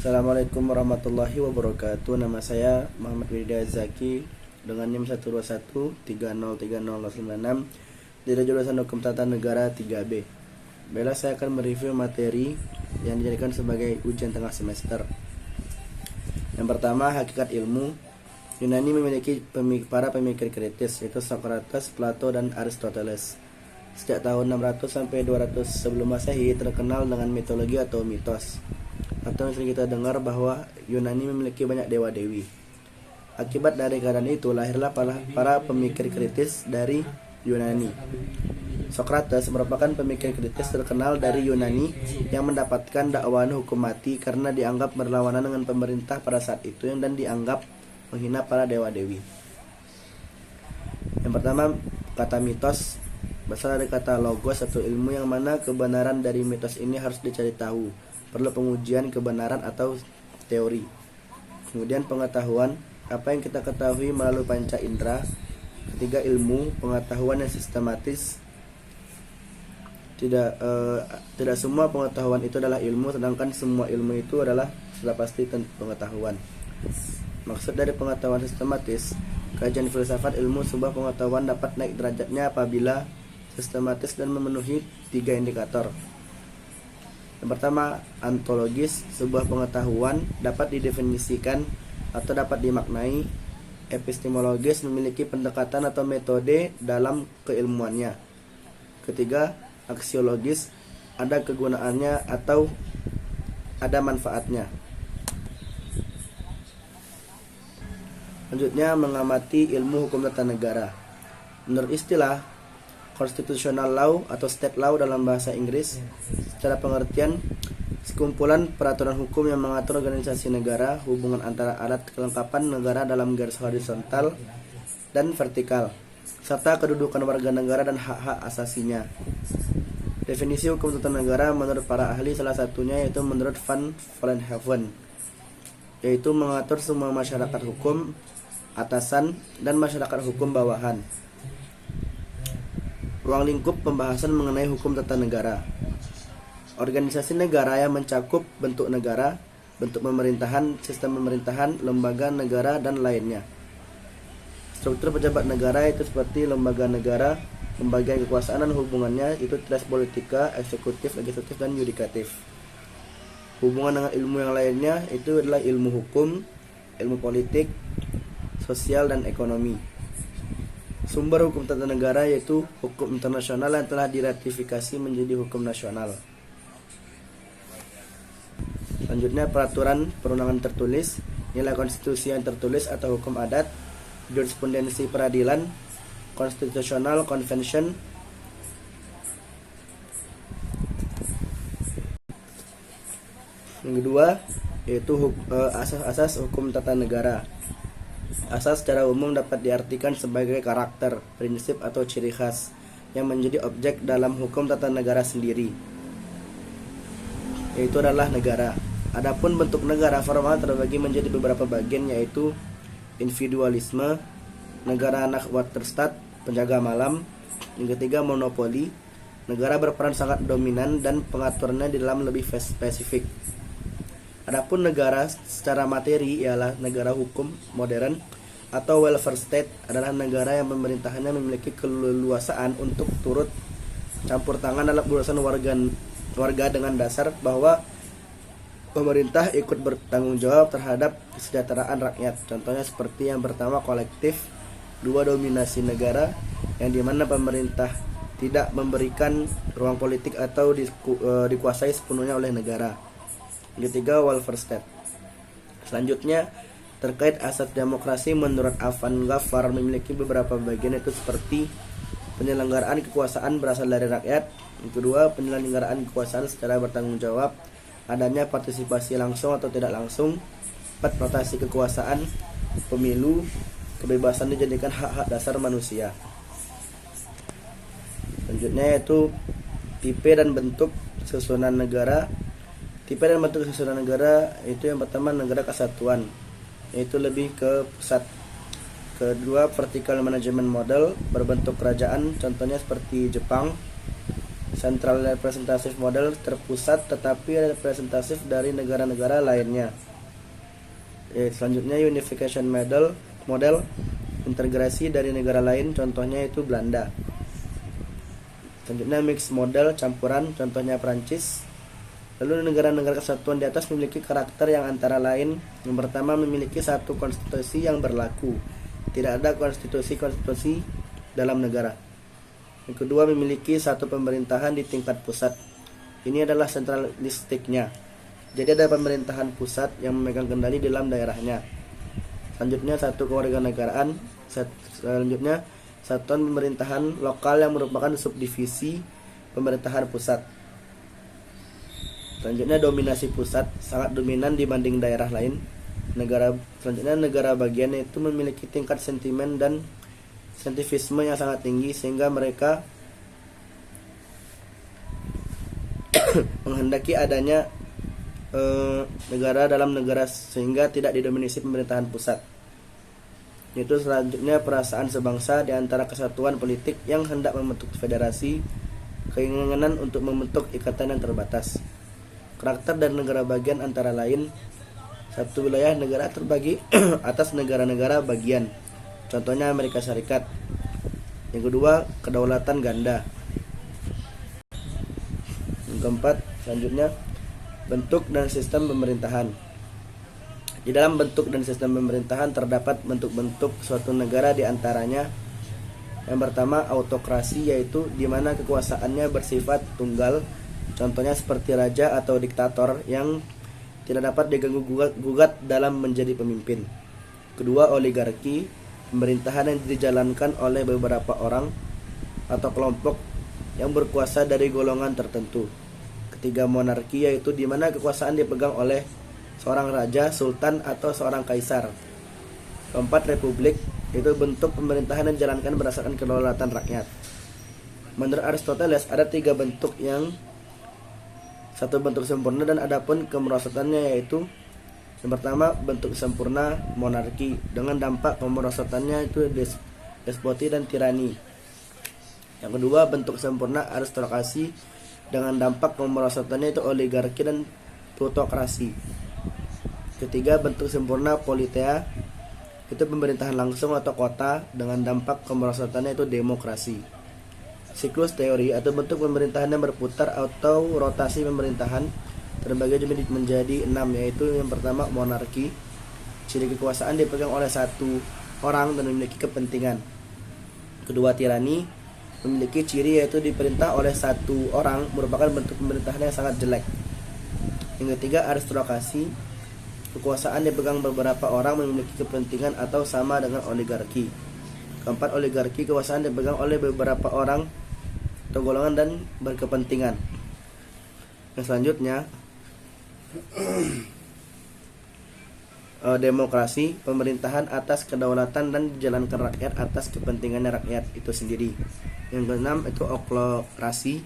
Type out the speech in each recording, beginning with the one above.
Assalamualaikum warahmatullahi wabarakatuh. Nama saya Muhammad Widya Zaki dengan NIM 121303096 dari jurusan Hukum Tata Negara 3B. Baiklah, saya akan mereview materi yang dijadikan sebagai ujian tengah semester. Yang pertama, hakikat ilmu. Yunani memiliki para pemikir kritis, yaitu Socrates, Plato, dan Aristoteles. Sejak tahun 600 sampai 200 sebelum Masehi terkenal dengan mitologi atau mitos, atau yang sering kita dengar bahwa Yunani memiliki banyak dewa-dewi. Akibat dari keadaan itu lahirlah para pemikir kritis dari Yunani. Socrates merupakan pemikir kritis terkenal dari Yunani yang mendapatkan dakwaan hukum mati karena dianggap berlawanan dengan pemerintah pada saat itu dan dianggap menghina para dewa-dewi. Yang pertama, kata mitos berasal dari kata logos atau ilmu, yang mana kebenaran dari mitos ini harus dicari tahu, perlu pengujian kebenaran atau teori. Kemudian pengetahuan, apa yang kita ketahui melalui panca indera. Ketiga, ilmu, pengetahuan yang sistematis. Tidak semua pengetahuan itu adalah ilmu, sedangkan semua ilmu itu adalah sudah pasti pengetahuan. Maksud dari pengetahuan sistematis, kajian filsafat ilmu sebuah pengetahuan dapat naik derajatnya apabila sistematis dan memenuhi 3 indikator. Yang pertama, ontologis, sebuah pengetahuan dapat didefinisikan atau dapat dimaknai. Epistemologis, memiliki pendekatan atau metode dalam keilmuannya. Ketiga, aksiologis, ada kegunaannya atau ada manfaatnya. Selanjutnya, mengamati ilmu hukum tata negara. Menurut istilah constitutional law atau state law dalam bahasa Inggris, secara pengertian, sekumpulan peraturan hukum yang mengatur organisasi negara, hubungan antara alat kelengkapan negara dalam garis horizontal dan vertikal, serta kedudukan warga negara dan hak-hak asasinya. Definisi hukum tata negara menurut para ahli salah satunya yaitu menurut Van Vollenhoven, yaitu mengatur semua masyarakat hukum atasan dan masyarakat hukum bawahan. Ruang lingkup pembahasan mengenai hukum tata negara. Organisasi negara yang mencakup bentuk negara, bentuk pemerintahan, sistem pemerintahan, lembaga negara, dan lainnya. Struktur pejabat negara itu seperti lembaga negara, pembagian kekuasaan dan hubungannya itu res politika, eksekutif, legislatif, dan yudikatif. Hubungan dengan ilmu yang lainnya itu adalah ilmu hukum, ilmu politik, sosial, dan ekonomi. Sumber hukum tata negara yaitu hukum internasional yang telah diratifikasi menjadi hukum nasional. Selanjutnya, peraturan perundangan tertulis, nilai konstitusi yang tertulis atau hukum adat, jurisprudensi peradilan, constitutional convention. Yang kedua yaitu asas-asas hukum tata negara. Asas secara umum dapat diartikan sebagai karakter, prinsip, atau ciri khas yang menjadi objek dalam hukum tata negara sendiri, yaitu adalah negara. Adapun bentuk negara formal terbagi menjadi beberapa bagian, yaitu individualisme, negara anak waterstat, penjaga malam. Yang ketiga, monopoli, negara berperan sangat dominan dan pengaturannya di dalam lebih spesifik. Adapun negara secara materi ialah negara hukum modern atau welfare state, adalah negara yang pemerintahannya memiliki keleluasaan untuk turut campur tangan dalam urusan warga dengan dasar bahwa pemerintah ikut bertanggung jawab terhadap kesejahteraan rakyat. Contohnya seperti yang pertama, kolektif. Dua, dominasi negara, yang dimana pemerintah tidak memberikan ruang politik atau dikuasai sepenuhnya oleh negara. Ketiga, welfare state. Selanjutnya, terkait asas demokrasi, menurut Van Gaffar memiliki beberapa bagian, yaitu seperti penyelenggaraan kekuasaan berasal dari rakyat. Yang kedua, penyelenggaraan kekuasaan secara bertanggung jawab, adanya partisipasi langsung atau tidak langsung. 4, rotasi kekuasaan, pemilu, kebebasan dijadikan hak-hak dasar manusia. Selanjutnya yaitu tipe dan bentuk susunan negara. Tipe dan bentuk susunan negara itu yang pertama, negara kesatuan, yaitu lebih ke pusat. Kedua, vertical management model, berbentuk kerajaan, contohnya seperti Jepang. Central representative model terpusat tetapi representatif dari negara-negara lainnya. Selanjutnya unification model integrasi dari negara lain, contohnya itu Belanda. Selanjutnya mixed model campuran, contohnya Prancis. Lalu negara-negara kesatuan di atas memiliki karakter yang antara lain. Yang pertama, memiliki satu konstitusi yang berlaku. Tidak ada konstitusi dalam negara. Yang kedua, memiliki satu pemerintahan di tingkat pusat. Ini adalah sentralistiknya. Jadi ada pemerintahan pusat yang memegang kendali dalam daerahnya. Selanjutnya satu kewarganegaraan. Selanjutnya satuan pemerintahan lokal yang merupakan subdivisi pemerintahan pusat. Selanjutnya dominasi pusat, sangat dominan dibanding daerah lain. Selanjutnya negara bagian itu memiliki tingkat sentimen dan sentivisme yang sangat tinggi sehingga mereka menghendaki adanya negara dalam negara sehingga tidak didominasi pemerintahan pusat. Itu selanjutnya perasaan sebangsa di antara kesatuan politik yang hendak membentuk federasi, keinginan untuk membentuk ikatan yang terbatas. Karakter dan negara bagian antara lain, satu wilayah negara terbagi atas negara-negara bagian, contohnya Amerika Serikat. Yang kedua, kedaulatan ganda. Yang keempat, selanjutnya bentuk dan sistem pemerintahan. Di dalam bentuk dan sistem pemerintahan terdapat bentuk-bentuk suatu negara, di antaranya yang pertama autokrasi, yaitu di mana kekuasaannya bersifat tunggal, contohnya seperti raja atau diktator yang tidak dapat diganggu gugat dalam menjadi pemimpin. Kedua, oligarki, pemerintahan yang dijalankan oleh beberapa orang atau kelompok yang berkuasa dari golongan tertentu. Ketiga, monarki, yaitu di mana kekuasaan dipegang oleh seorang raja, sultan, atau seorang kaisar. Keempat, republik, itu bentuk pemerintahan yang dijalankan berdasarkan kedaulatan rakyat. Menurut Aristoteles ada tiga bentuk, yang satu bentuk sempurna dan adapun kemerosotannya, yaitu yang pertama bentuk sempurna monarki dengan dampak kemerosotannya itu despoti dan tirani. Yang kedua bentuk sempurna aristokrasi dengan dampak kemerosotannya itu oligarki dan plutokrasi. Ketiga bentuk sempurna politea, itu pemerintahan langsung atau kota dengan dampak kemerosotannya itu demokrasi. Siklus teori atau bentuk pemerintahan yang berputar atau rotasi pemerintahan terbagi menjadi 6, yaitu yang pertama monarki, ciri kekuasaan dipegang oleh satu orang dan memiliki kepentingan. Kedua, tirani, memiliki ciri yaitu diperintah oleh satu orang, merupakan bentuk pemerintahan yang sangat jelek. Yang ketiga, aristokrasi, kekuasaan dipegang beberapa orang memiliki kepentingan atau sama dengan oligarki. Keempat, oligarki, kekuasaan dipegang oleh beberapa orang atau golongan dan berkepentingan. Yang selanjutnya demokrasi, pemerintahan atas kedaulatan dan dijalankan rakyat atas kepentingannya rakyat itu sendiri. Yang keenam itu oklokrasi,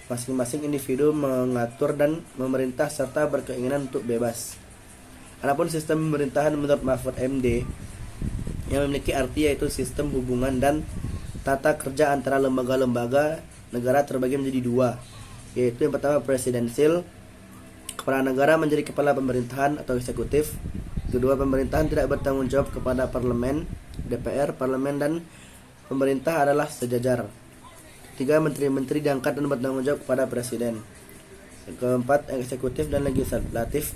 masing-masing individu mengatur dan memerintah serta berkeinginan untuk bebas. Adapun sistem pemerintahan menurut Mahfud MD yang memiliki arti yaitu sistem hubungan dan tata kerja antara lembaga-lembaga negara terbagi menjadi dua, yaitu yang pertama presidensial, kepala negara menjadi kepala pemerintahan atau eksekutif. Kedua, pemerintahan tidak bertanggung jawab kepada parlemen, DPR, parlemen dan pemerintah adalah sejajar. Tiga, menteri-menteri diangkat dan bertanggung jawab kepada presiden. Yang keempat, eksekutif dan legislatif.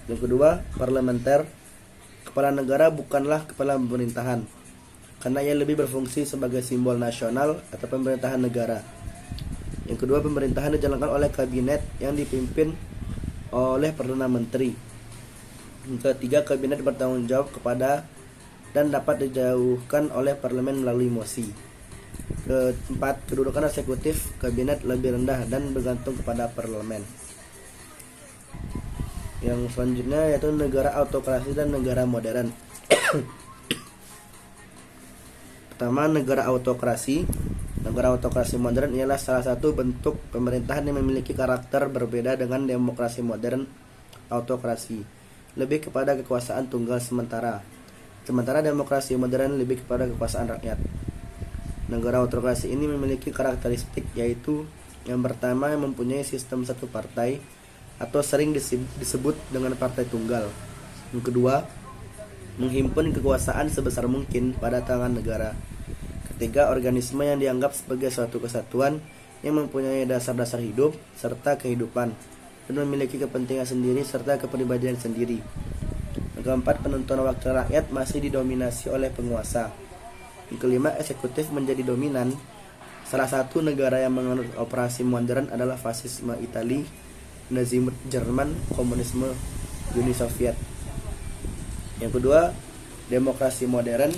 Yang kedua, parlementer, kepala negara bukanlah kepala pemerintahan, karena ia lebih berfungsi sebagai simbol nasional atau pemerintahan negara. Yang kedua, pemerintahan dijalankan oleh kabinet yang dipimpin oleh Perdana Menteri. Yang ketiga, kabinet bertanggung jawab kepada dan dapat dijauhkan oleh parlemen melalui mosi. Keempat, kedudukan eksekutif kabinet lebih rendah dan bergantung kepada parlemen. Yang selanjutnya yaitu negara autokrasi dan negara modern. Pertama, negara autokrasi. Negara autokrasi modern ialah salah satu bentuk pemerintahan yang memiliki karakter berbeda dengan demokrasi modern. Autokrasi lebih kepada kekuasaan tunggal sementara demokrasi modern lebih kepada kekuasaan rakyat. Negara autokrasi ini memiliki karakteristik, yaitu yang pertama yang mempunyai sistem satu partai atau sering disebut dengan partai tunggal. Yang kedua, menghimpun kekuasaan sebesar mungkin pada tangan negara. Ketiga, organisme yang dianggap sebagai suatu kesatuan yang mempunyai dasar-dasar hidup serta kehidupan dan memiliki kepentingan sendiri serta kepribadian sendiri. Yang keempat, penentuan wakil rakyat masih didominasi oleh penguasa. Yang kelima, eksekutif menjadi dominan. Salah satu negara yang menganut operasi modern adalah fasisme Italia, Nazi Jerman, komunisme Uni Soviet. Yang kedua, demokrasi modern.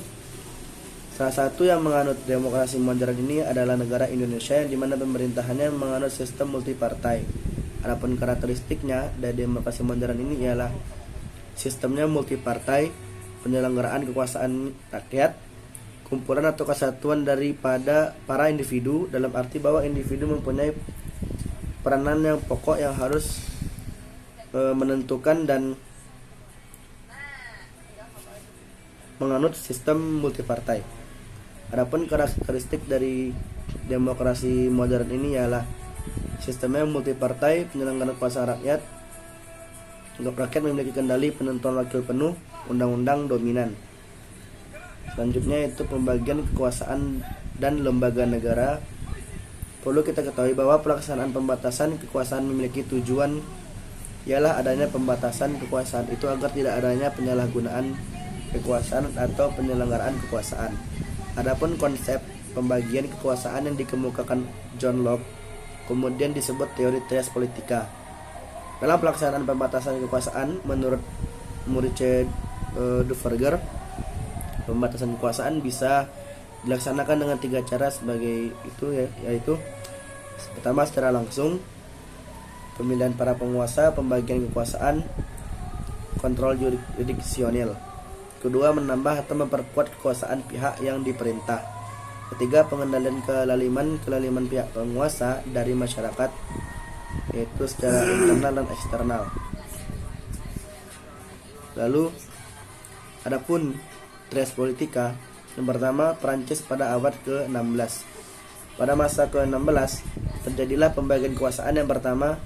Salah satu yang menganut demokrasi modern ini adalah negara Indonesia, yang dimana pemerintahannya menganut sistem multipartai. Adapun karakteristiknya dari demokrasi modern ini ialah sistemnya multipartai, penyelenggaraan kekuasaan rakyat, kumpulan atau kesatuan daripada para individu, dalam arti bahwa individu mempunyai peranan yang pokok yang harus menentukan dan menganut sistem multipartai. Adapun karakteristik dari demokrasi modern ini ialah sistemnya multipartai, penyelenggaraan kuasa rakyat, rakyat memiliki kendali penentuan wakil penuh, undang-undang dominan. Selanjutnya itu pembagian kekuasaan dan lembaga negara. Perlu kita ketahui bahwa pelaksanaan pembatasan kekuasaan memiliki tujuan, ialah adanya pembatasan kekuasaan itu agar tidak adanya penyalahgunaan kekuasaan atau penyelenggaraan kekuasaan. Adapun konsep pembagian kekuasaan yang dikemukakan John Locke kemudian disebut teori trias politica. Dalam pelaksanaan pembatasan kekuasaan, menurut Maurice Duverger, pembatasan kekuasaan bisa dilaksanakan dengan 3 cara sebagai itu, yaitu pertama secara langsung, pemilihan para penguasa, pembagian kekuasaan, kontrol jurisdiksional. Kedua, menambah atau memperkuat kekuasaan pihak yang diperintah. Ketiga, pengendalian kelaliman pihak penguasa dari masyarakat, yaitu secara internal dan eksternal. Lalu adapun trias politika, yang pertama Prancis pada abad ke-16. Pada masa ke-16 terjadilah pembagian kekuasaan. Yang pertama,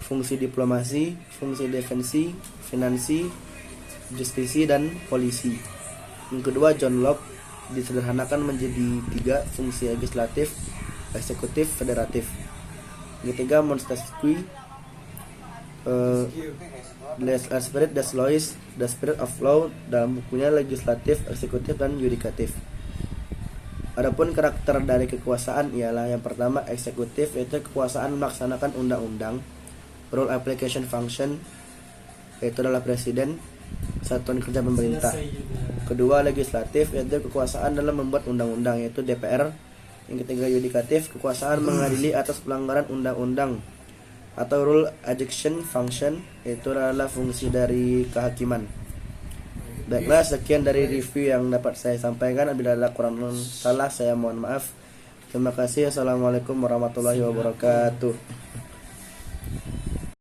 fungsi diplomasi, fungsi defensi, finansi, justisi, dan polisi. Yang kedua, John Locke disederhanakan menjadi 3, fungsi legislatif, eksekutif, federatif. Yang ketiga, Montesquieu, The Spirit des Lois, The Spirit of Law, dalam bukunya legislatif, eksekutif, dan yudikatif. Adapun karakter dari kekuasaan ialah yang pertama eksekutif, yaitu kekuasaan melaksanakan undang-undang, rule application function, yaitu adalah presiden, satuan kerja pemerintah. Kedua, legislatif, yaitu kekuasaan dalam membuat undang-undang, yaitu DPR. Yang ketiga, yudikatif, kekuasaan mengadili atas pelanggaran undang-undang atau rule adjudication function, yaitu adalah fungsi dari kehakiman. Baiklah, sekian dari review yang dapat saya sampaikan. Apabila ada kurang salah, saya mohon maaf. Terima kasih. Assalamualaikum warahmatullahi wabarakatuh.